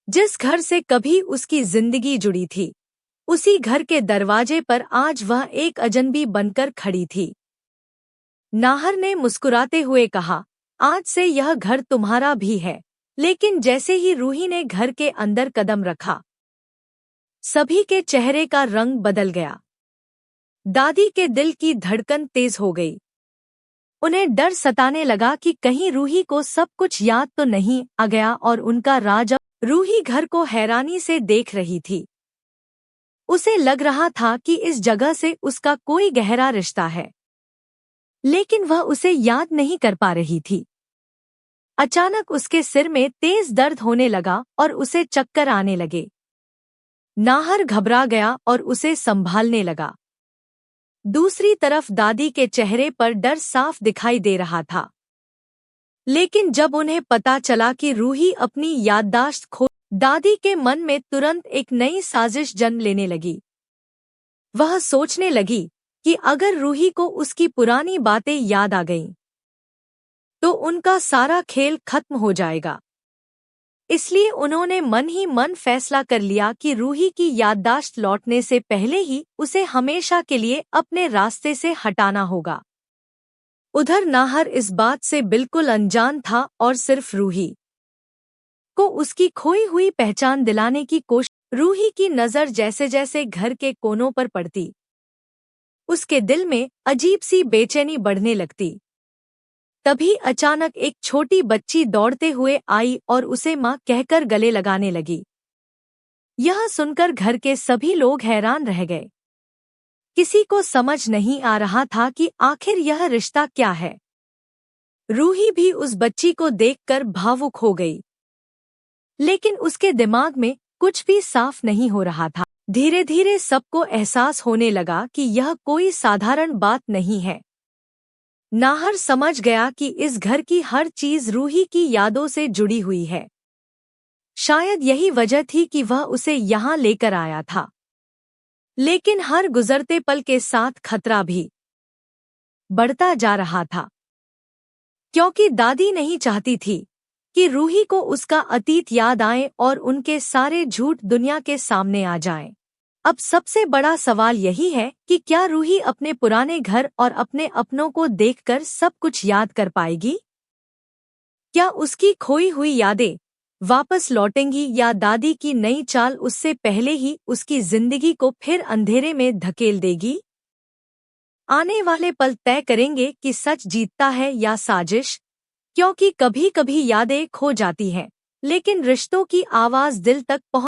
जिस घर से कभी उसकी जिंदगी जुड़ी थी, उसी घर के दरवाजे पर आज वह एक अजनबी बनकर खड़ी थी। नाहर ने मुस्कुराते हुए कहा, आज से यह घर तुम्हारा भी है। लेकिन जैसे ही रूही ने घर के अंदर कदम रखा, सभी के चेहरे का रंग बदल गया। दादी के दिल की धड़कन तेज हो गई। उन्हें डर सताने लगा कि कहीं रूही को सब कुछ याद तो नहीं आ गया और उनका राज। रूही घर को हैरानी से देख रही थी। उसे लग रहा था कि इस जगह से उसका कोई गहरा रिश्ता है, लेकिन वह उसे याद नहीं कर पा रही थी। अचानक उसके सिर में तेज दर्द होने लगा और उसे चक्कर आने लगे। नाहर घबरा गया और उसे संभालने लगा। दूसरी तरफ दादी के चेहरे पर डर साफ दिखाई दे रहा था। लेकिन जब उन्हें पता चला कि रूही अपनी याददाश्त खो, दादी के मन में तुरंत एक नई साजिश जन्म लेने लगी। वह सोचने लगी कि अगर रूही को उसकी पुरानी बातें याद आ गईं, तो उनका सारा खेल खत्म हो जाएगा। इसलिए उन्होंने मन ही मन फैसला कर लिया कि रूही की याददाश्त लौटने से पहले ही उसे हमेशा के लिए अपने रास्ते से हटाना होगा। उधर नाहर इस बात से बिल्कुल अनजान था और सिर्फ रूही को उसकी खोई हुई पहचान दिलाने की कोशिश। रूही की नज़र जैसे जैसे घर के कोनों पर पड़ती, उसके दिल में अजीब सी बेचैनी बढ़ने लगती। तभी अचानक एक छोटी बच्ची दौड़ते हुए आई और उसे माँ कहकर गले लगाने लगी। यह सुनकर घर के सभी लोग हैरान रह गए। किसी को समझ नहीं आ रहा था कि आखिर यह रिश्ता क्या है। रूही भी उस बच्ची को देखकर भावुक हो गई, लेकिन उसके दिमाग में कुछ भी साफ नहीं हो रहा था। धीरे धीरे सबको एहसास होने लगा कि यह कोई साधारण बात नहीं है। नाहर समझ गया कि इस घर की हर चीज रूही की यादों से जुड़ी हुई है। शायद यही वजह थी कि वह उसे यहाँ लेकर आया था। लेकिन हर गुजरते पल के साथ खतरा भी बढ़ता जा रहा था, क्योंकि दादी नहीं चाहती थी कि रूही को उसका अतीत याद आए और उनके सारे झूठ दुनिया के सामने आ जाएं। अब सबसे बड़ा सवाल यही है कि क्या रूही अपने पुराने घर और अपने अपनों को देखकर सब कुछ याद कर पाएगी? क्या उसकी खोई हुई यादें वापस लौटेंगी या दादी की नई चाल उससे पहले ही उसकी जिंदगी को फिर अंधेरे में धकेल देगी? आने वाले पल तय करेंगे कि सच जीतता है या साजिश, क्योंकि कभी-कभी यादें खो जाती हैं, लेकिन रिश्तों की आवाज़ दिल तक पहुंच